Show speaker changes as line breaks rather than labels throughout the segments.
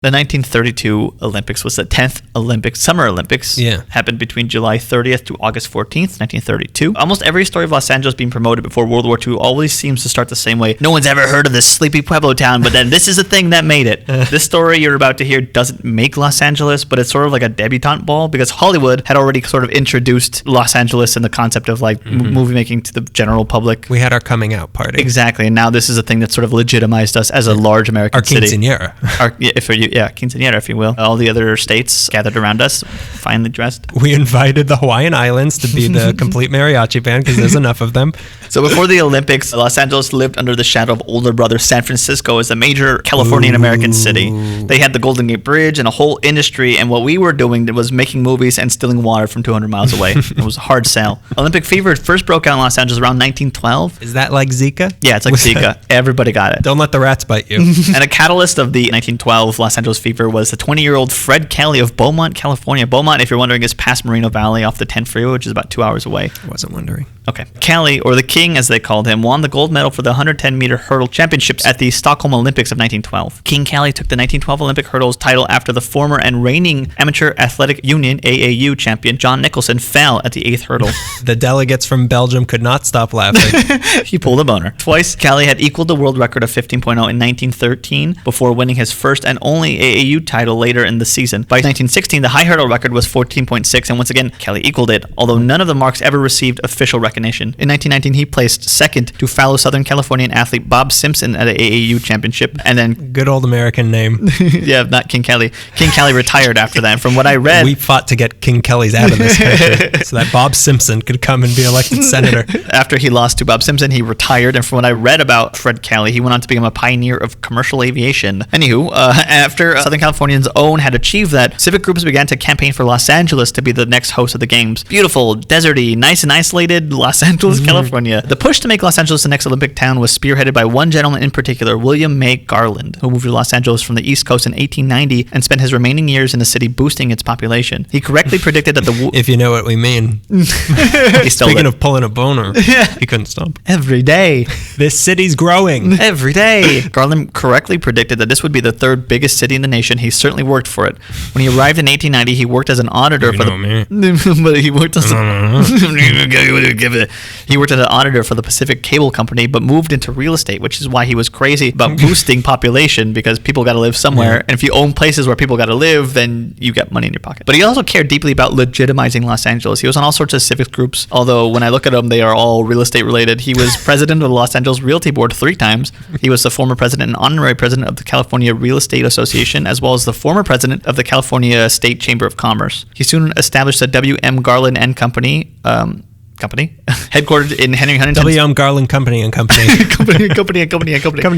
The 1932 Olympics was the 10th Summer Olympics.
Yeah.
Happened between July 30th to August 14th, 1932. Almost every story of Los Angeles being promoted before World War II always seems to start the same way. No one's ever heard of this sleepy Pueblo town, but then this is the thing that made it. This story you're about to hear doesn't make Los Angeles, but it's sort of like a debutante ball because Hollywood had already sort of introduced Los Angeles and the concept of like movie making to the general public.
We had our coming out party.
Exactly. And now this is a thing that sort of legitimized us as a large American city.
Quinceañera.
Quinceañera, if you will. All the other states gathered around us, finely dressed.
We invited the Hawaiian Islands to be the complete mariachi band because there's enough of them.
So before the Olympics, Los Angeles lived under the shadow of older brother San Francisco as a major Californian-American city. They had the Golden Gate Bridge and a whole industry, and what we were doing was making movies and stealing water from 200 miles away. It was a hard sell. Olympic fever first broke out in Los Angeles around 1912.
Is that like Zika?
Yeah, it's like Zika. Everybody got it.
Don't let the rats bite you.
And a catalyst of the 1912 Los Angeles fever was the 20-year-old Fred Kelly of Beaumont, California. Beaumont, if you're wondering, is past Moreno Valley off the 10 freeway, which is about 2 hours away.
I wasn't wondering.
Okay. Kelly, or the King as they called him, won the gold medal for the 110-meter hurdle championships at the Stockholm Olympics of 1912. King Kelly took the 1912 Olympic hurdles title after the former and reigning Amateur Athletic Union, AAU, champion John Nicholson fell at the 8th hurdle.
The delegates from Belgium could not stop laughing.
He pulled a boner. Twice, Kelly had equaled the world record of 15.0 in 1913 before winning his first and only AAU title later in the season. By 1916, the high hurdle record was 14.6, and once again, Kelly equaled it, although none of the marks ever received official recognition. In 1919, he placed second to fellow Southern Californian athlete Bob Simpson at an AAU championship, and then...
Good old American name.
Yeah, not King Kelly. King Kelly retired after that. From what I read...
We fought to get King Kellys out of this country so that Bob Simpson could come and be elected senator.
After he lost to Bob Simpson, he retired, and from what I read about Fred Kelly, he went on to become a pioneer of commercial aviation. Anywho, after Southern Californians' own had achieved that, civic groups began to campaign for Los Angeles to be the next host of the games. Beautiful, deserty, nice and isolated Los Angeles, California. The push to make Los Angeles the next Olympic town was spearheaded by one gentleman in particular, William May Garland, who moved to Los Angeles from the East Coast in 1890 and spent his remaining years in the city boosting its population. He correctly predicted that the...
If you know what we mean. Speaking of pulling a boner, he couldn't stop.
Every day.
This city's growing.
Every day. Garland correctly predicted that this would be the third biggest city in the nation. He certainly worked for it. When he arrived in 1890, he worked as an auditor for the... But he worked as He worked as an auditor for the Pacific Cable Company, but moved into real estate, which is why he was crazy about boosting population, because people got to live somewhere. And if you own places where people got to live, then you get money in your pocket. But he also cared deeply about legitimizing Los Angeles. He was on all sorts of civic groups, although when I look at them, they are all real estate related. He was president of the Los Angeles Realty Board 3 times. He was the former president and honorary president of the California Real Estate Association, as well as the former president of the California State Chamber of Commerce. He soon established the W.M. Garland and Company, headquartered in Henry Huntington.
W.M. Garland Company and Company.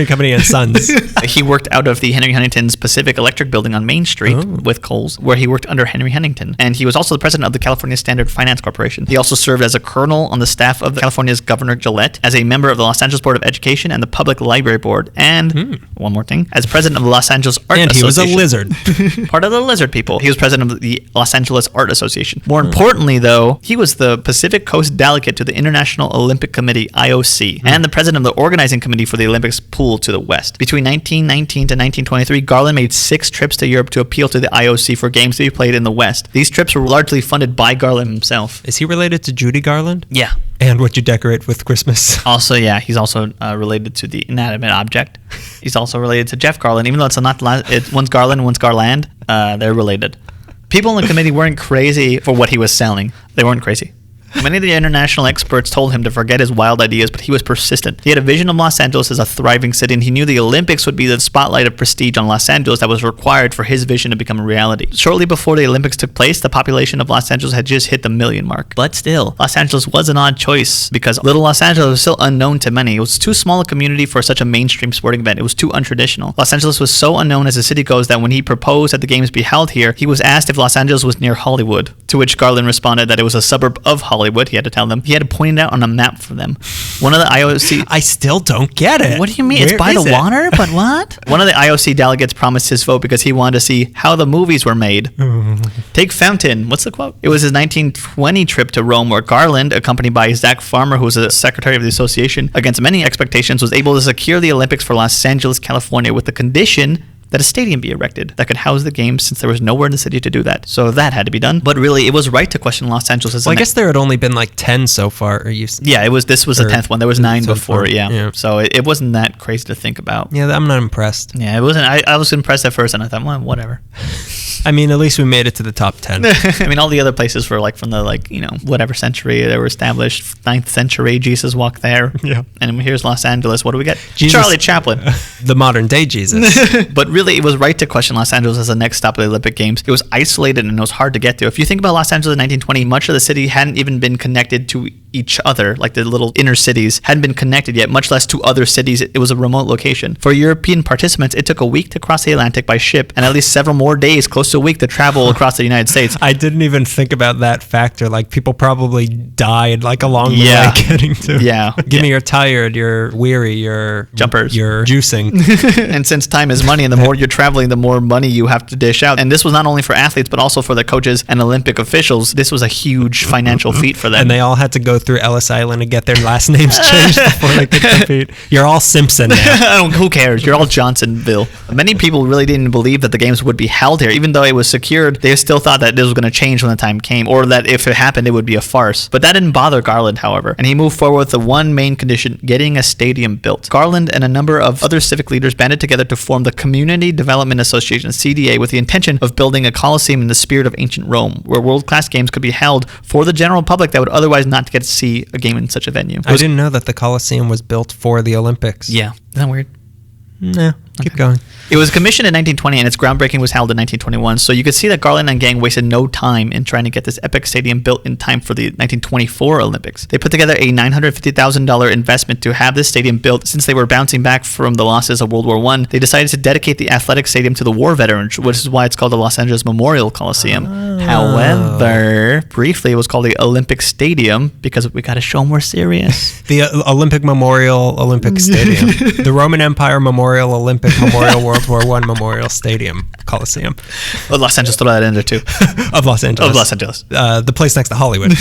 Company and Sons.
He worked out of the Henry Huntington's Pacific Electric Building on Main Street with Kohl's, where he worked under Henry Huntington. And he was also the president of the California Standard Finance Corporation. He also served as a colonel on the staff of California's Governor Gillette, as a member of the Los Angeles Board of Education and the Public Library Board, and, one more thing, as president of the Los Angeles Art Association. And he was a lizard. Part of the lizard people. He was president of the Los Angeles Art Association. More importantly, though, he was the Pacific Coast delegate to the International Olympic Committee, IOC, and the president of the organizing committee for the Olympics pool to the West. Between 1919 to 1923, Garland made 6 trips to Europe to appeal to the IOC for games to be played in the West. These trips were largely funded by Garland himself.
Is he related to Judy Garland?
Yeah.
And what you decorate with Christmas.
Also, yeah, he's also related to the inanimate object. He's also related to Jeff Garland, even though it's not one's Garland, one's Garland. They're related. People in the committee weren't crazy for what he was selling. They weren't crazy. Many of the international experts told him to forget his wild ideas, but he was persistent. He had a vision of Los Angeles as a thriving city, and he knew the Olympics would be the spotlight of prestige on Los Angeles that was required for his vision to become a reality. Shortly before the Olympics took place, the population of Los Angeles had just hit the 1 million mark. But still, Los Angeles was an odd choice, because Little Los Angeles was still unknown to many. It was too small a community for such a mainstream sporting event. It was too untraditional. Los Angeles was so unknown as a city goes that when he proposed that the games be held here, he was asked if Los Angeles was near Hollywood, to which Garland responded that it was a suburb of Hollywood. He had to tell them. He had to point it out on a map for them. One of the IOC...
I still don't get it.
What do you mean? It's by the water? But what? One of the IOC delegates promised his vote because he wanted to see how the movies were made. Take Fountain. What's the quote? It was his 1920 trip to Rome where Garland, accompanied by Zach Farmer, who was the secretary of the association, against many expectations, was able to secure the Olympics for Los Angeles, California, with the condition that a stadium be erected that could house the games, since there was nowhere in the city to do that. So that had to be done. But really, it was right to question Los Angeles as
I guess there had only been like 10 so far.
Yeah, this was the 10th one. There was 9 before,
yeah.
So it wasn't that crazy to think about.
Yeah, I'm not impressed.
Yeah, it wasn't. I was impressed at first, and I thought, well, whatever.
I mean, at least we made it to the top 10.
I mean, all the other places were like from the whatever century they were established. 9th century, Jesus walked there.
Yeah.
And here's Los Angeles. What do we get?
Jesus,
Charlie Chaplin.
The modern day Jesus.
But really, it was right to question Los Angeles as the next stop of the Olympic Games. It was isolated and it was hard to get to. If you think about Los Angeles in 1920, much of the city hadn't even been connected to each other, like the little inner cities hadn't been connected yet, much less to other cities. It was a remote location. For European participants, it took a week to cross the Atlantic by ship and at least several more days, close to a week, to travel across the United States.
I didn't even think about that factor. Like, people probably died like along the way getting to.
Yeah.
Give me you're tired, you're weary, you're
jumpers,
you're juicing.
And since time is money, and the more you're traveling, the more money you have to dish out. And this was not only for athletes, but also for the coaches and Olympic officials. This was a huge financial feat for them.
And they all had to go through Ellis Island and get their last names changed before they could compete. You're all Simpson now.
Who cares? You're all Johnsonville. Many people really didn't believe that the games would be held here. Even though it was secured, they still thought that this was going to change when the time came, or that if it happened, it would be a farce. But that didn't bother Garland, however, and he moved forward with the one main condition: getting a stadium built. Garland and a number of other civic leaders banded together to form the Community Development Association, CDA, with the intention of building a coliseum in the spirit of ancient Rome, where world-class games could be held for the general public that would otherwise not get to see a game in such a venue.
I didn't know that the Coliseum was built for the Olympics.
Yeah. Isn't that weird?
No. Keep going.
It was commissioned in 1920 and its groundbreaking was held in 1921. So you could see that Garland and gang wasted no time in trying to get this epic stadium built in time for the 1924 Olympics. They put together a $950,000 investment to have this stadium built. Since they were bouncing back from the losses of World War I, they decided to dedicate the athletic stadium to the war veterans, which is why it's called the Los Angeles Memorial Coliseum. Oh. However, briefly it was called the Olympic Stadium because we got to show them we're serious.
The Olympic Memorial Olympic Stadium. The Roman Empire Memorial Olympic Memorial World War I Memorial Stadium Coliseum.
Well, Los Angeles, throw that in there too.
Of Los Angeles.
Of Los Angeles.
The place next to Hollywood.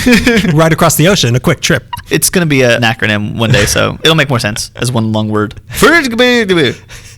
Right across the ocean, a quick trip.
It's going to be an acronym one day, so it'll make more sense as one long word.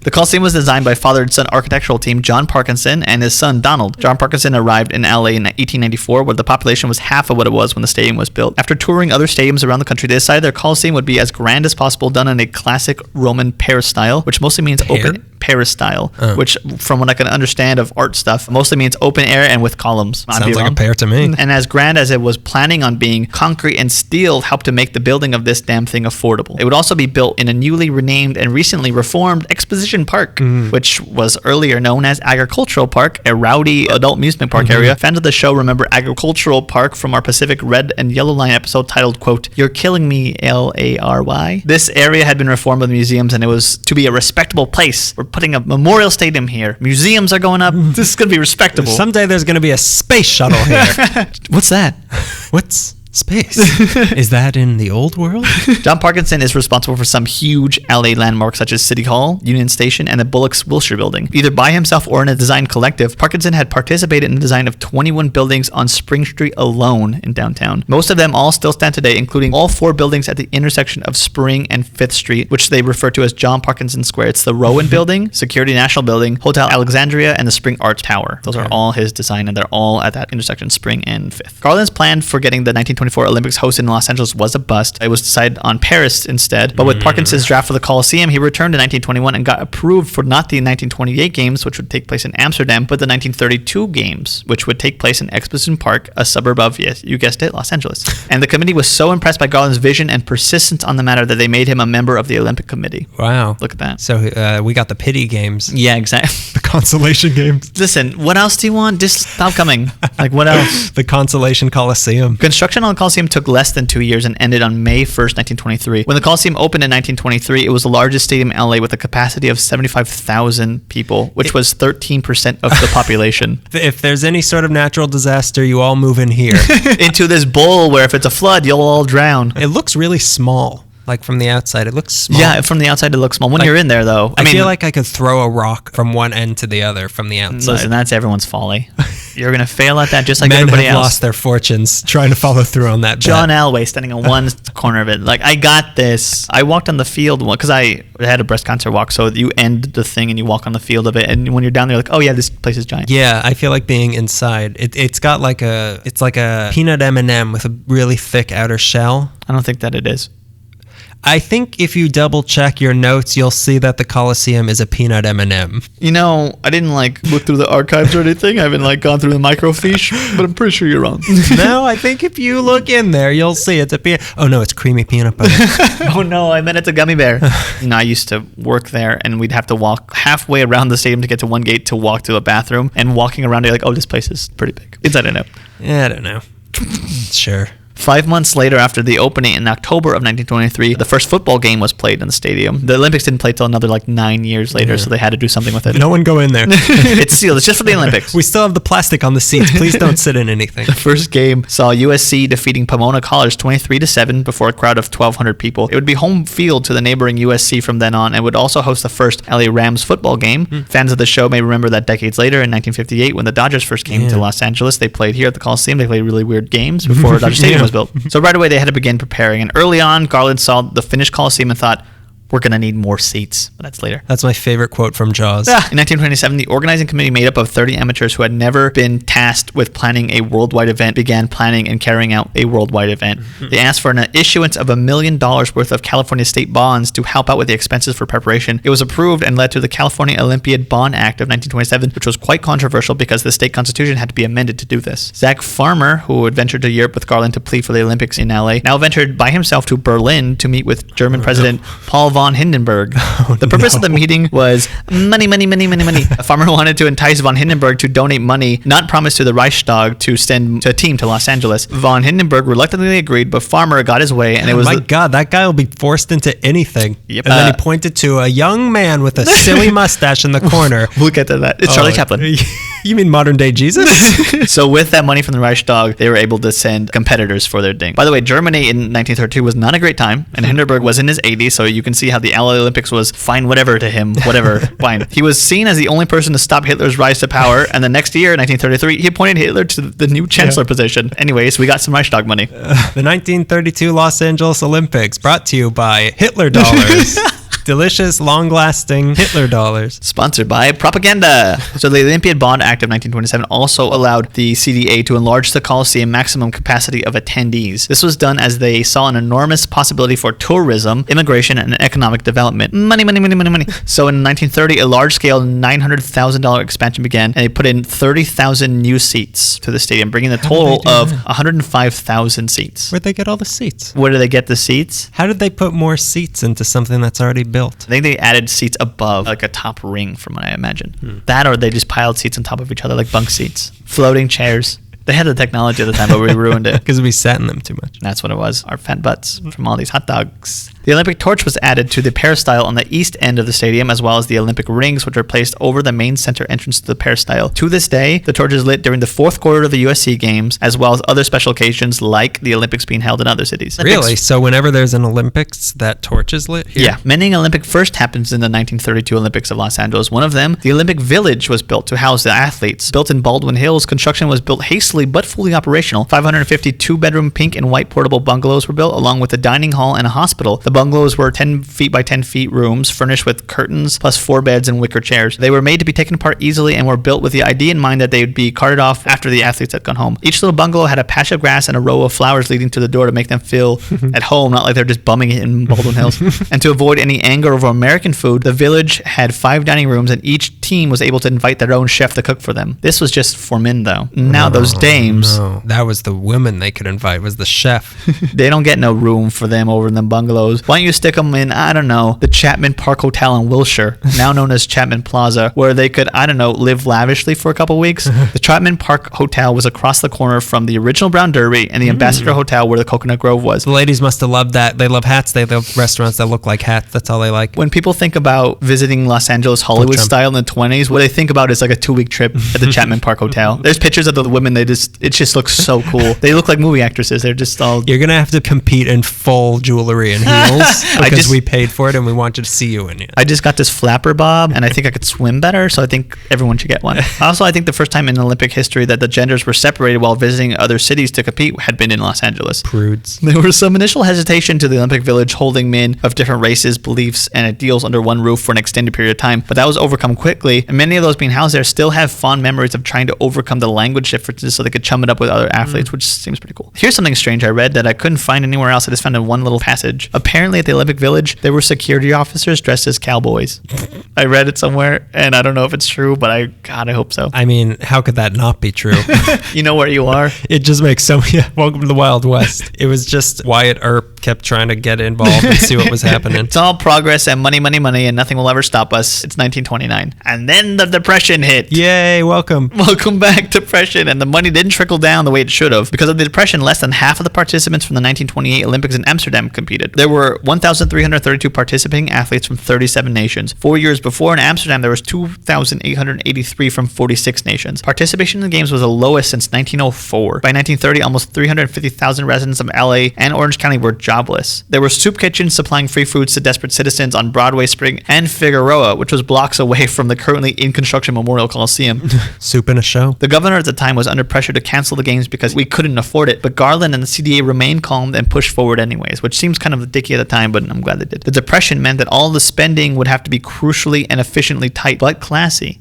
The Coliseum was designed by father and son architectural team John Parkinson and his son Donald. John Parkinson arrived in LA in 1894, where the population was half of what it was when the stadium was built. After touring other stadiums around the country, they decided their Coliseum would be as grand as possible, done in a classic Roman peristyle, which mostly means open peristyle, which from what I can understand of art stuff, mostly means open air and with columns.
Sounds like a pear to me.
And as grand as it was planning on being, concrete and steel helped to make the building of this damn thing affordable. It would also be built in a newly renamed and recently reformed Exposition Park, which was earlier known as Agricultural Park, a rowdy adult amusement park area. Fans of the show remember Agricultural Park from our Pacific Red and Yellow Line episode titled, quote, "You're Killing Me, L-A-R-Y." This area had been reformed with museums and it was to be a respectable place. We're putting a memorial stadium here. Museums are going up. This is going to be respectable.
Someday there's going to be a space shuttle here.
What's that?
What's space? Is that in the old world?
John Parkinson is responsible for some huge LA landmarks such as City Hall, Union Station, and the Bullock's Wilshire Building. Either by himself or in a design collective, Parkinson had participated in the design of 21 buildings on Spring Street alone in downtown. Most of them all still stand today, including all 4 buildings at the intersection of Spring and 5th Street, which they refer to as John Parkinson Square. It's the Rowan Building, Security National Building, Hotel Alexandria, and the Spring Arts Tower. Those are all his design, and they're all at that intersection, Spring and 5th. Garland's plan for getting the 1924 Olympics hosted in Los Angeles was a bust. It was decided on Paris instead, but with Parkinson's draft for the Coliseum, he returned in 1921 and got approved for not the 1928 games, which would take place in Amsterdam, but the 1932 games, which would take place in Exposition Park, a suburb of, yes, you guessed it, Los Angeles. And the committee was so impressed by Garland's vision and persistence on the matter that they made him a member of the Olympic Committee.
Wow.
Look at that.
So we got the pity games.
Yeah, exactly.
The consolation games.
Listen, what else do you want? Just stop coming. Like, what else?
The Consolation Coliseum.
Construction on the Coliseum took less than 2 years and ended on May 1st, 1923. When the Coliseum opened in 1923, it was the largest stadium in LA with a capacity of 75,000 people, which was 13% of the population.
If there's any sort of natural disaster, you all move in here.
Into this bowl where if it's a flood, you'll all drown.
It looks really small. Like from the outside, it looks small.
Yeah, from the outside, it looks small. When you're in there, though,
I feel like I could throw a rock from one end to the other from the outside.
Listen, that's everyone's folly. You're going to fail at that just like
Men
everybody
have
else.
lost their fortunes trying to follow through on that bet.
John Elway standing on one corner of it. Like, I got this. I walked on the field because I had a breast cancer walk. So you end the thing and you walk on the field of it. And when you're down there, like, oh yeah, this place is giant.
Yeah, I feel like being inside. It's got like it's like a peanut M&M with a really thick outer shell.
I don't think that it is.
I think if you double check your notes, you'll see that the Coliseum is a peanut M&M.
You know, I didn't like look through the archives or anything. I haven't like gone through the microfiche, but I'm pretty sure you're wrong.
No, I think if you look in there, you'll see it's a peanut. Oh no, it's creamy peanut butter.
Oh no, I meant it's a gummy bear. You know, I used to work there, and we'd have to walk halfway around the stadium to get to one gate to walk to a bathroom. And walking around, you're like, oh, this place is pretty big. Inside and out.
Yeah, I don't know. Sure.
5 months later, after the opening in October of 1923, the first football game was played in the stadium. The Olympics didn't play till another like 9 years later, so they had to do something with it.
No one go in there.
It's sealed. It's just for the Olympics.
We still have the plastic on the seats. Please don't sit in anything.
The first game saw USC defeating Pomona College 23-7 before a crowd of 1,200 people. It would be home field to the neighboring USC from then on, and would also host the first LA Rams football game. Fans of the show may remember that decades later, in 1958, when the Dodgers first came to Los Angeles, they played here at the Coliseum. They played really weird games before Dodger Stadium was built. So right away, they had to begin preparing. And early on, Garland saw the finished Coliseum and thought, we're going to need more seats. But that's later.
That's my favorite quote from Jaws.
In 1927, the organizing committee made up of 30 amateurs who had never been tasked with planning a worldwide event began planning and carrying out a worldwide event. They asked for an issuance of $1 million worth of California state bonds to help out with the expenses for preparation. It was approved and led to the California Olympiad Bond Act of 1927, which was quite controversial because the state constitution had to be amended to do this. Zach Farmer, who had ventured to Europe with Garland to plead for the Olympics in LA, now ventured by himself to Berlin to meet with German President Paul von Hindenburg. The purpose of the meeting was money. Farmer wanted to entice von Hindenburg to donate money not promised to the Reichstag to send a team to Los Angeles. Von Hindenburg reluctantly agreed, but Farmer got his way, and it was
God, that guy will be forced into anything.
Yep.
And then he pointed to a young man with a silly mustache in the corner.
We'll get to that. It's Charlie Chaplin.
You mean modern day Jesus?
So with that money from the Reichstag, they were able to send competitors for their ding. By the way, Germany in 1932 was not a great time, and Hindenburg was in his 80s, so you can see how the LA Olympics was fine whatever to him, whatever, fine. He was seen as the only person to stop Hitler's rise to power, and the next year, in 1933, he appointed Hitler to the new chancellor position. Anyways, we got some Reichstag money.
The 1932 Los Angeles Olympics, brought to you by Hitler dollars. Delicious, long-lasting Hitler dollars.
Sponsored by propaganda. So the Olympiad Bond Act of 1927 also allowed the CDA to enlarge the Coliseum maximum capacity of attendees. This was done as they saw an enormous possibility for tourism, immigration, and economic development. Money. So in 1930, a large-scale $900,000 expansion began, and they put in 30,000 new seats to the stadium, bringing the total of 105,000 seats.
Where'd they get all the seats?
Where did they get the seats?
How did they put more seats into something that's already built?
I think they added seats above, like a top ring from what I imagine. That or they just piled seats on top of each other, like bunk seats. Floating chairs. They had the technology at the time, but we ruined it.
Because we sat in them too much.
That's what it was. Our fat butts from all these hot dogs. The Olympic torch was added to the peristyle on the east end of the stadium, as well as the Olympic rings, which are placed over the main center entrance to the peristyle. To this day, the torch is lit during the fourth quarter of the USC games, as well as other special occasions like the Olympics being held in other cities.
Really? So whenever there's an Olympics, that torch is lit here?
Yeah. Many Olympic first happens in the 1932 Olympics of Los Angeles. One of them, the Olympic Village, was built to house the athletes. Built in Baldwin Hills, construction was built hastily but fully operational. 550 two-bedroom pink and white portable bungalows were built, along with a dining hall and a hospital. The bungalows were 10 feet by 10 feet rooms, furnished with curtains, plus 4 beds and wicker chairs. They were made to be taken apart easily and were built with the idea in mind that they would be carted off after the athletes had gone home. Each little bungalow had a patch of grass and a row of flowers leading to the door to make them feel at home, not like they're just bumming it in Baldwin Hills. And to avoid any anger over American food, the village had 5 dining rooms, and each team was able to invite their own chef to cook for them. This was just for men, though. Now those dames...
No. That was the women they could invite, was the chef.
They don't get no room for them over in them bungalows. Why don't you stick them in, I don't know, the Chapman Park Hotel in Wilshire, now known as Chapman Plaza, where they could, I don't know, live lavishly for a couple weeks. The Chapman Park Hotel was across the corner from the original Brown Derby and the Ambassador Hotel where the Coconut Grove was.
The ladies must have loved that. They love hats. They love restaurants that look like hats. That's all they like.
When people think about visiting Los Angeles Hollywood style in the 20s, what they think about is like a 2-week trip at the Chapman Park Hotel. There's pictures of the women. It just looks so cool. They look like movie actresses. They're just all...
You're going to have to compete in full jewelry and heels medals because we paid for it and we wanted to see you in it.
I just got this flapper bob, and I think I could swim better, so I think everyone should get one. Also, I think the first time in Olympic history that the genders were separated while visiting other cities to compete had been in Los Angeles.
Prudes.
There was some initial hesitation to the Olympic Village holding men of different races, beliefs, and ideals under one roof for an extended period of time, but that was overcome quickly, and many of those being housed there still have fond memories of trying to overcome the language differences so they could chum it up with other athletes, which seems pretty cool. Here's something strange I read that I couldn't find anywhere else. I just found in one little passage. Apparently at the Olympic Village, there were security officers dressed as cowboys. I read it somewhere, and I don't know if it's true, but I hope so.
I mean, how could that not be true?
You know where you are?
It just makes so yeah, welcome to the Wild West. It was just Wyatt Earp kept trying to get involved and see what was happening.
It's all progress and money, money, money, and nothing will ever stop us. It's 1929. And then the Depression hit.
Yay, welcome.
Welcome back, Depression. And the money didn't trickle down the way it should have. Because of the Depression, less than half of the participants from the 1928 Olympics in Amsterdam competed. There were 1,332 participating athletes from 37 nations. 4 years before in Amsterdam, there was 2,883 from 46 nations. Participation in the games was the lowest since 1904. By 1930, almost 350,000 residents of LA and Orange County were jobless. There were soup kitchens supplying free foods to desperate citizens on Broadway, Spring, and Figueroa, which was blocks away from the currently in construction Memorial Coliseum.
Soup in a show.
The governor at the time was under pressure to cancel the games because we couldn't afford it, but Garland and the CDA remained calm and pushed forward anyways, which seems kind of dicky at the time, but I'm glad they did. The Depression meant that all the spending would have to be crucially and efficiently tight, but classy.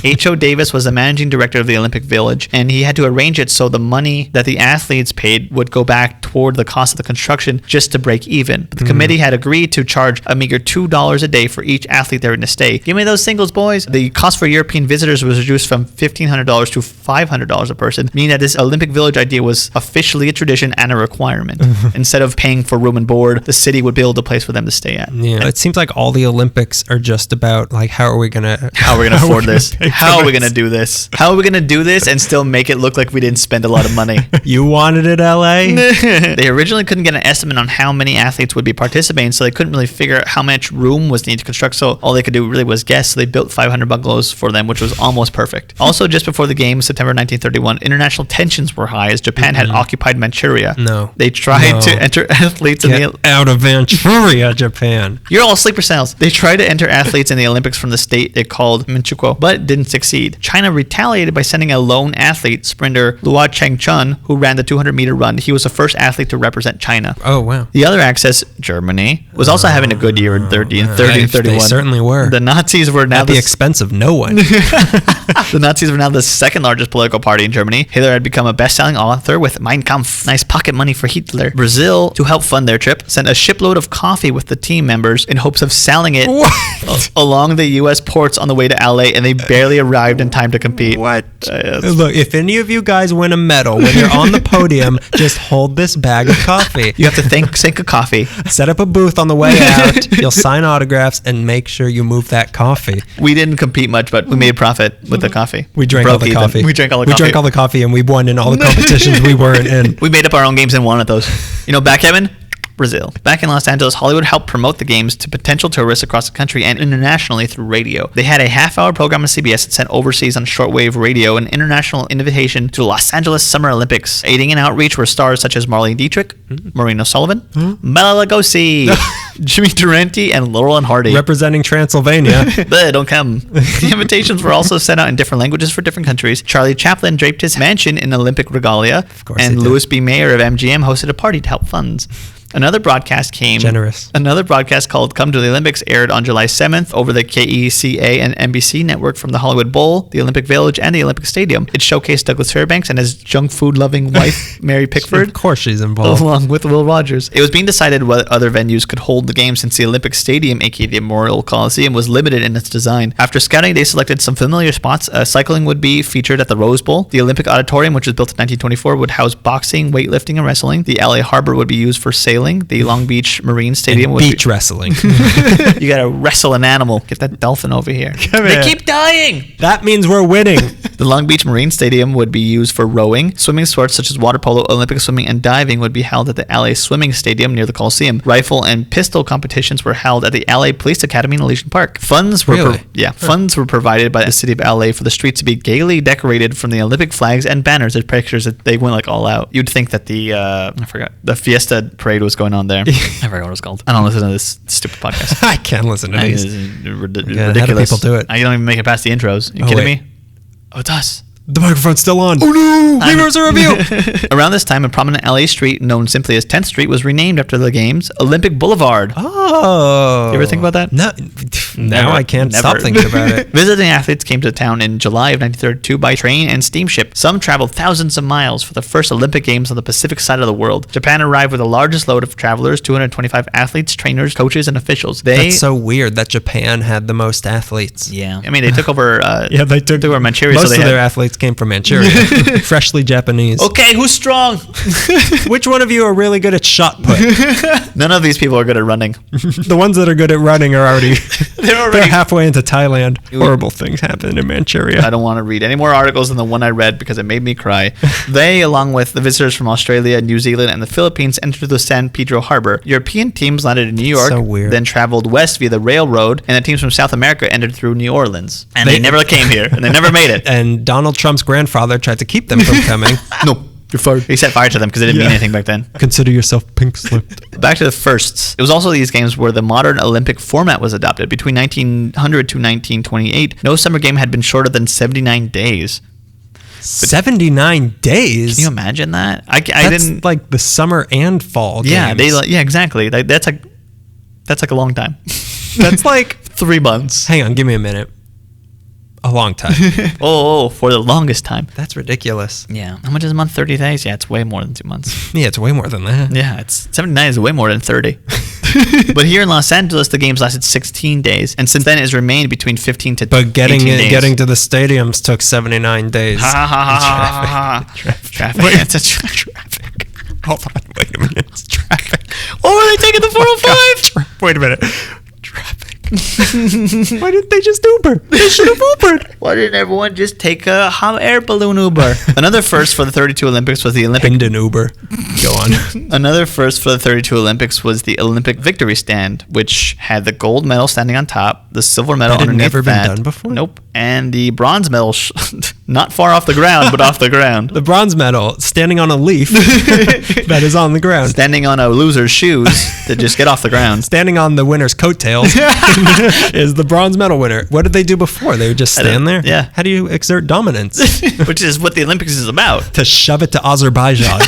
H.O. Davis was the managing director of the Olympic Village, and he had to arrange it so the money that the athletes paid would go back toward the cost of the construction just to break even. But the committee had agreed to charge a meager $2 a day for each athlete there in to stay. Give me those singles, boys. The cost for European visitors was reduced from $1,500 to $500 a person, meaning that this Olympic Village idea was officially a tradition and a requirement. Instead of paying for room and board, the city would build a place for them to stay at.
Yeah, it seems like all the Olympics are just about like how are we gonna
afford this? How are we gonna do this? How are we gonna do this and still make it look like we didn't spend a lot of money?
You wanted it, LA?
They originally couldn't get an estimate on how many athletes would be participating, so they couldn't really figure out how much room was needed to construct, so all they could do really was guess. So they built 500 bungalows for them, which was almost perfect. Also, just before the games, September 1931, international tensions were high as Japan had occupied Manchuria. They tried to enter athletes in the...
out of Manchuria, Japan.
You're all sleeper cells. They tried to enter athletes in the Olympics from the state they called Manchukuo, but didn't succeed. China retaliated by sending a lone athlete, sprinter Luo Chengchun, who ran the 200-meter run. He was the first athlete to represent China.
Oh, wow.
The other access, Germany, was also having a good year in 30 and 31.
They certainly were.
The Nazis were now
at the expense of no one.
The Nazis were now the second largest political party in Germany. Hitler had become a best-selling author with Mein Kampf, nice pocket money for Hitler. Brazil, to help fund their trip, sent a shipload of coffee with the team members in hopes of selling it along the U.S. ports on the way to LA, and they barely arrived in time to compete.
What? Look, if any of you guys win a medal, when you're on the podium, just hold this bag of coffee.
You have to sink a coffee.
Set up a booth on the way out. You'll sign autographs and make sure you move that coffee.
We didn't compete much, but we made a profit with the coffee.
We drank all the coffee.
We drank all the coffee.
We drank all the coffee, and we won in all the competitions we weren't in.
We made up our own games and won at those. You know, backgammon? Brazil. Back in Los Angeles, Hollywood helped promote the games to potential tourists across the country and internationally through radio. They had a half-hour program on CBS that sent overseas on shortwave radio an international invitation to the Los Angeles Summer Olympics. Aiding in outreach were stars such as Marlene Dietrich, Maureen O'Sullivan, Bela Lugosi, Jimmy Durante, and Laurel and Hardy.
Representing Transylvania.
Don't come. The invitations were also sent out in different languages for different countries. Charlie Chaplin draped his mansion in Olympic regalia, and Louis B. Mayer of MGM hosted a party to help funds. Another broadcast came.
Generous.
Another broadcast called Come to the Olympics aired on July 7th over the KECA and NBC network from the Hollywood Bowl, the Olympic Village, and the Olympic Stadium. It showcased Douglas Fairbanks and his junk food-loving wife, Mary Pickford.
Of course she's involved.
Along with Will Rogers. It was being decided what other venues could hold the game since the Olympic Stadium, aka the Memorial Coliseum, was limited in its design. After scouting, they selected some familiar spots. Cycling would be featured at the Rose Bowl. The Olympic Auditorium, which was built in 1924, would house boxing, weightlifting, and wrestling. The LA Harbor would be used for sailing. The Long Beach Marine Stadium would
beach wrestling.
You gotta wrestle an animal. Get that dolphin over here. They keep dying.
That means we're winning.
The Long Beach Marine Stadium would be used for rowing. Swimming sports such as water polo, Olympic swimming, and diving would be held at the LA Swimming Stadium near the Coliseum. Rifle and pistol competitions were held at the LA Police Academy in Elysian Park. Funds were funds were provided by the city of LA for the streets to be gaily decorated from the Olympic flags and banners and pictures that they went like all out. You'd think that the Fiesta parade was going on there. I forgot what it was called. I don't listen to this stupid podcast.
I can't listen to these.
Ridiculous.
How do people do it?
I don't even make it past the intros. Are you kidding me? Oh, it's us.
The microphone's still on. Oh no! Leave us a review.
Around this time, a prominent LA street known simply as 10th Street was renamed after the games, Olympic Boulevard.
Oh.
You ever think about that?
No. Now I can't stop thinking about it.
Visiting athletes came to town in July of 1932 by train and steamship. Some traveled thousands of miles for the first Olympic Games on the Pacific side of the world. Japan arrived with the largest load of travelers, 225 athletes, trainers, coaches, and officials.
That's so weird that Japan had the most athletes.
Yeah. I mean, they took over
they took
over Manchuria.
Most of their athletes came from Manchuria. Freshly Japanese.
Okay, who's strong?
Which one of you are really good at shot put?
None of these people are good at running.
The ones that are good at running are already they're halfway into Thailand. Horrible things happen in Manchuria.
I don't want to read any more articles than the one I read because it made me cry. They, along with the visitors from Australia, New Zealand, and the Philippines, entered the San Pedro Harbor. European teams landed in New York,
so weird.
Then traveled west via the railroad, and the teams from South America entered through New Orleans. And they never came here, and they never made it.
And Donald Trump's grandfather tried to keep them from coming.
No. You're fired. He set fire to them because it didn't mean anything back then.
Consider yourself pink-slipped.
Back to the firsts. It was also these games where the modern Olympic format was adopted. Between 1900 to 1928, no summer game had been shorter than 79 days.
79 days?
Can you imagine that? I
That's
didn't
like the summer and fall
Yeah,
games.
exactly. That's like a long time.
That's like
3 months.
Hang on, give me a minute. A long time.
For the longest time.
That's ridiculous.
Yeah. How much is a month? 30 days? Yeah, it's way more than 2 months.
Yeah, it's way more than that.
Yeah, it's 79 is way more than 30. But here in Los Angeles, the games lasted 16 days, and since then it has remained between 15 to 18 days.
Getting to the stadiums took 79 days.
Traffic.
Wait.
It's traffic.
Hold on, wait a minute. It's traffic.
What were they taking the 405?
Wait a minute. Traffic. Why didn't they just Uber? They should have Ubered.
Why didn't everyone just take a hot air balloon Uber? Another first for the 32 Olympics was the Olympic...
Hendon Uber. Go on.
Another first for the 32 Olympics was the Olympic Victory Stand, which had the gold medal standing on top, the silver medal
that had
underneath
never
that.
Been done before?
Nope. And the bronze medal, not far off the ground, but off the ground.
The bronze medal standing on a leaf that is on the ground.
Standing on a loser's shoes to just get off the ground.
Standing on the winner's coattails is the bronze medal winner. What did they do before? They would just stand there?
Yeah.
How do you exert dominance?
Which is what the Olympics is about.
To shove it to Azerbaijan.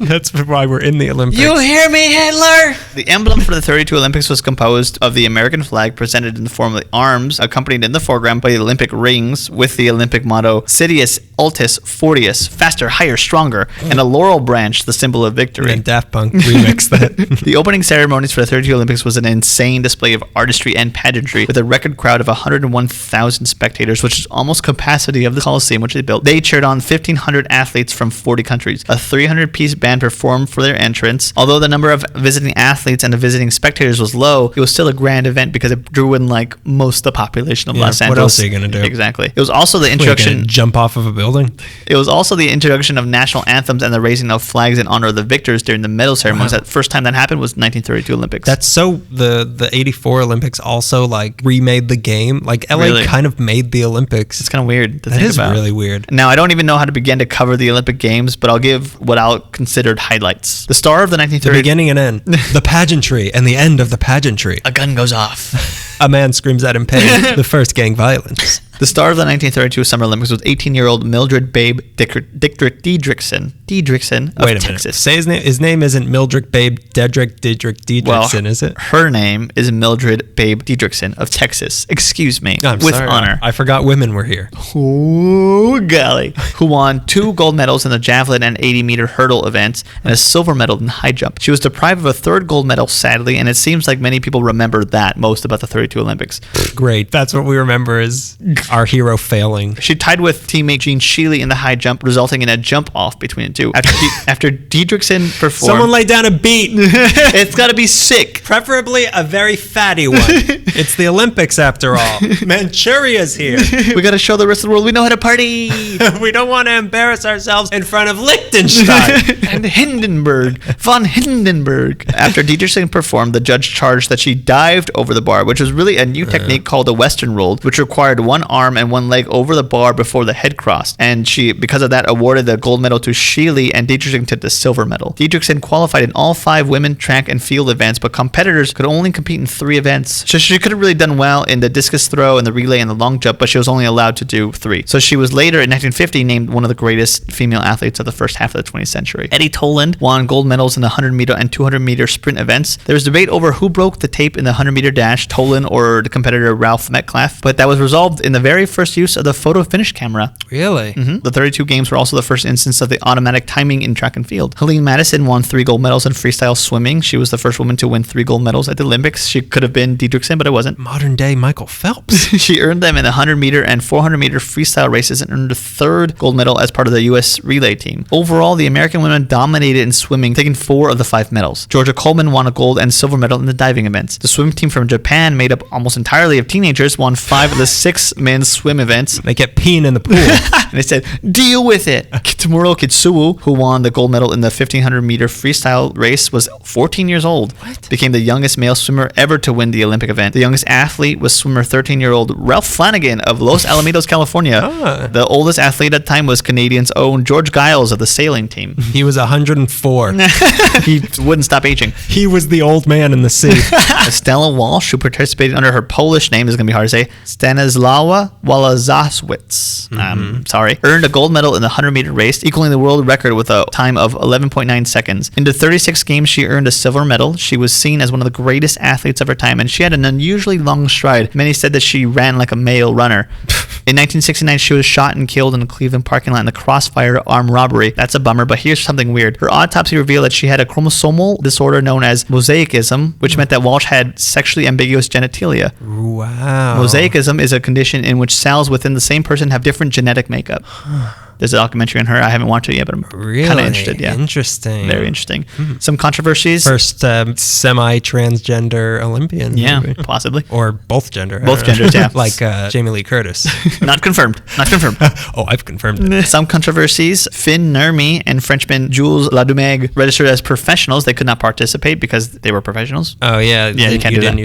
That's why we're in the Olympics.
You hear me, Hitler? The emblem for the 32 Olympics was composed of the American flag presented in the form of the arms, accompanied in the foreground by the Olympic rings with the Olympic motto Sidious, Altus, Fortius, faster, higher, stronger, and a laurel branch, the symbol of victory.
And Daft Punk remixed that.
The opening ceremonies for the 32 Olympics was an insane display of artistry and pageantry with a record crowd of 101,000 spectators, which is almost capacity of the Coliseum, which they built. They cheered on 1,500 athletes from 40 countries. A 300-piece band performed for their entrance. Although the number of visiting athletes and the visiting spectators was low, it was still a grand event because it drew in like most of the population of Los Angeles.
What else are you going to do?
Exactly. It was also the introduction...
Jump off of a building?
It was also the introduction of national anthems and the raising of flags in honor of the victors during the medal ceremonies. Wow. That first time that happened was 1932 Olympics.
That's so... The 84 Olympics also like remade the game. Like LA kind of made the Olympics.
It's kind of weird to
think about. That is really weird.
Now, I don't even know how to begin to cover the Olympic Games, but I'll give what I'll consider highlights. The star of the 1930s...
The beginning and end. The pageantry and the end of the pageantry.
A gun goes off.
A man screams out in pain. The first gang violence.
The star of the 1932 Summer Olympics was 18-year-old Mildred Babe Diedrichsen of Texas.
Say his name. His name isn't Mildred Babe Diedrichsen, is it?
Her name is Mildred Babe Diedrichsen of Texas. Excuse me.
I'm
with
sorry.
honor.
I forgot women were here.
Oh, golly. Who won 2 gold medals in the javelin and 80-meter hurdle events and a silver medal in high jump. She was deprived of a 3rd gold medal, sadly, and it seems like many people remember that most about the 32 Olympics.
Great. That's what we remember is Our hero failing.
She tied with teammate Gene Sheely in the high jump, resulting in a jump off between the two. After Didrikson performed...
Someone lay down a beat.
It's got to be sick.
Preferably a very fatty one. It's the Olympics after all. Manchuria's here.
We got to show the rest of the world we know how to party.
We don't want to embarrass ourselves in front of Liechtenstein.
And Hindenburg. Von Hindenburg. After Didrikson performed, the judge charged that she dived over the bar, which was really a new technique called the Western roll, which required one arm and one leg over the bar before the head crossed. And she, because of that, awarded the gold medal to Sheely, and Didrikson took the silver medal. Didrikson qualified in all 5 women track and field events, but competitors could only compete in 3 events. So she could have really done well in the discus throw and the relay and the long jump, but she was only allowed to do 3. So she was later in 1950 named one of the greatest female athletes of the first half of the 20th century. Eddie Toland won gold medals in the 100-meter and 200-meter sprint events. There was debate over who broke the tape in the 100-meter dash, Toland or the competitor Ralph Metcalf, but that was resolved in the very first use of the photo finish camera.
Really?
Mm-hmm. The 32 games were also the first instance of the automatic timing in track and field. Helene Madison won 3 gold medals in freestyle swimming. She was the first woman to win 3 gold medals at the Olympics. She could have been Didrikson, but it wasn't.
Modern day Michael Phelps.
She earned them in the 100-meter and 400-meter freestyle races and earned a 3rd gold medal as part of the U.S. relay team. Overall, the American women dominated in swimming, taking 4 of the 5 medals. Georgia Coleman won a gold and silver medal in the diving events. The swim team from Japan, made up almost entirely of teenagers, won 5 of the 6 men's swim events.
They kept peeing in the pool.
And they said, deal with it. Kitamuro Kitsuo, who won the gold medal in the 1500-meter freestyle race, was 14 years old.
What?
Became the youngest male swimmer ever to win the Olympic event. The youngest athlete was swimmer 13-year-old Ralph Flanagan of Los Alamitos, California. The oldest athlete at the time was Canadians' own George Giles of the sailing team.
He was 104.
He wouldn't stop aging.
He was the old man in the sea.
Stella Walsh, who participated under her Polish name, is going to be hard to say, Stanislawa Wałaszewicz, earned a gold medal in the 100-meter race, equaling the world record with a time of 11.9 seconds. In the 36 games, she earned a silver medal. She was seen as one of the greatest athletes of her time, and she had an unusually long stride. Many said that she ran like a male runner. In 1969, she was shot and killed in the Cleveland parking lot in the Crossfire armed robbery. That's a bummer, but here's something weird. Her autopsy revealed that she had a chromosomal disorder known as mosaicism, which meant that Walsh had sexually ambiguous genitalia.
Wow.
Mosaicism is a condition in which cells within the same person have different genetic makeup. There's a documentary on her. I haven't watched it yet, but I'm kind of interested. Yeah,
interesting.
Very interesting. Some controversies.
First semi-transgender Olympian.
Yeah,
maybe.
possibly.
Or both gender.
Both genders, yeah.
Like Jamie Lee Curtis.
Not confirmed. Not confirmed.
Oh, I've confirmed it.
Some controversies. Finn Nurmi and Frenchman Jules Ladumeg registered as professionals. They could not participate because they were professionals.
Oh, yeah.
Yeah, you can't do that.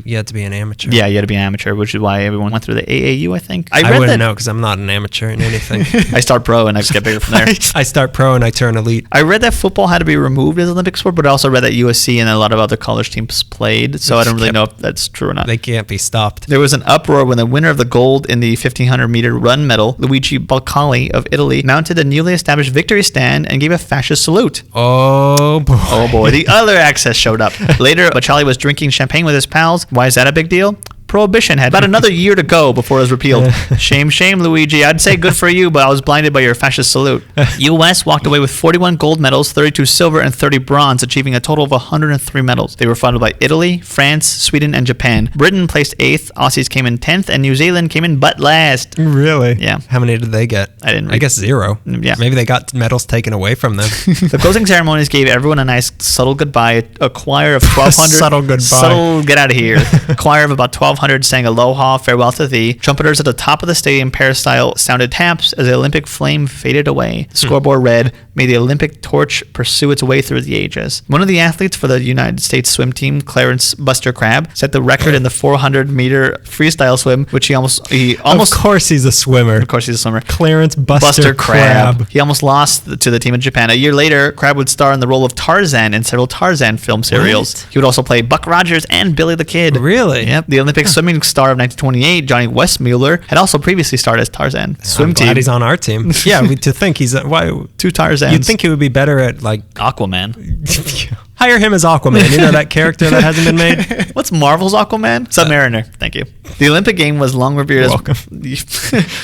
You had to be an amateur.
Yeah, you had to be an amateur, which is why everyone went through the AAU, I think.
I wouldn't know because I'm not an amateur in anything.
I start pro and I just get bigger from there.
I start pro and I turn elite.
I read that football had to be removed as an Olympic sport, but I also read that USC and a lot of other college teams played, so I don't really know if that's true or not.
They can't be stopped.
There was an uproar when the winner of the gold in the 1500-meter run medal, Luigi Balcali of Italy, mounted a newly established victory stand and gave a fascist salute.
Oh, boy.
Oh, boy. The other access showed up. Later, Balcali was drinking champagne with his pals. Why is that a big deal? Prohibition had about another year to go before it was repealed. Shame, Luigi. I'd say good for you, but I was blinded by your fascist salute. U.S. walked away with 41 gold medals, 32 silver, and 30 bronze, achieving a total of 103 medals. They were followed by Italy, France, Sweden, and Japan. Britain placed 8th, Aussies came in 10th, and New Zealand came in butt last.
Really?
Yeah.
How many did they get?
I didn't read.
I guess 0.
Yeah.
Maybe they got medals taken away from them.
The closing ceremonies gave everyone a nice subtle goodbye. A choir of 1,200...
Subtle goodbye.
Subtle, get out of here. A choir of about 1,200 sang Aloha, Farewell to Thee. Trumpeters at the top of the stadium, peristyle, sounded taps as the Olympic flame faded away. The scoreboard read, "May the Olympic torch pursue its way through the ages." One of the athletes for the United States swim team, Clarence Buster Crabb, set the record in the 400-meter freestyle swim, which he almost...
Of course he's a swimmer.
Of course he's a swimmer.
Clarence Buster Crabb.
He almost lost to the team in Japan. A year later, Crabb would star in the role of Tarzan in several Tarzan film serials.
What?
He would also play Buck Rogers and Billy the Kid.
Really?
Yep. The Olympic swimming star of 1928, Johnny Westmuller, had also previously starred as Tarzan.
I'm glad he's on our team. Yeah, to think he's... why?
Two Tarzans.
You'd think he would be better at, like...
Aquaman.
Hire him as Aquaman. You know that character that hasn't been made?
What's Marvel's Aquaman? Submariner. Thank you. The Olympic game was long revered as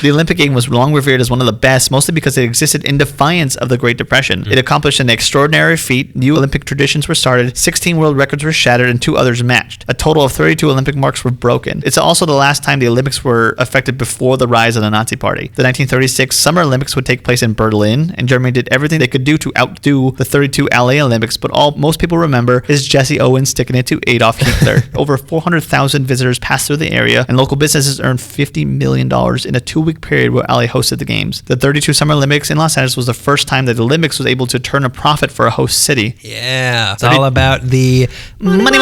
the Olympic game was long revered as one of the best, mostly because it existed in defiance of the Great Depression. It accomplished an extraordinary feat. New Olympic traditions were started, 16 world records were shattered, and 2 others matched. A total of 32 Olympic marks were broken. It's also the last time the Olympics were affected before the rise of the Nazi Party. The 1936 Summer Olympics would take place in Berlin, and Germany did everything they could do to outdo the 32 LA Olympics, but all most people remember is Jesse Owens sticking it to Adolf Hitler. Over 400,000 visitors passed through the area, and local businesses earned $50 million in a 2-week period where LA hosted the games. The 32 Summer Olympics in Los Angeles was the first time that the Olympics was able to turn a profit for a host city.
Yeah. It's all about the money.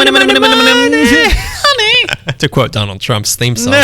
To quote Donald Trump's theme song.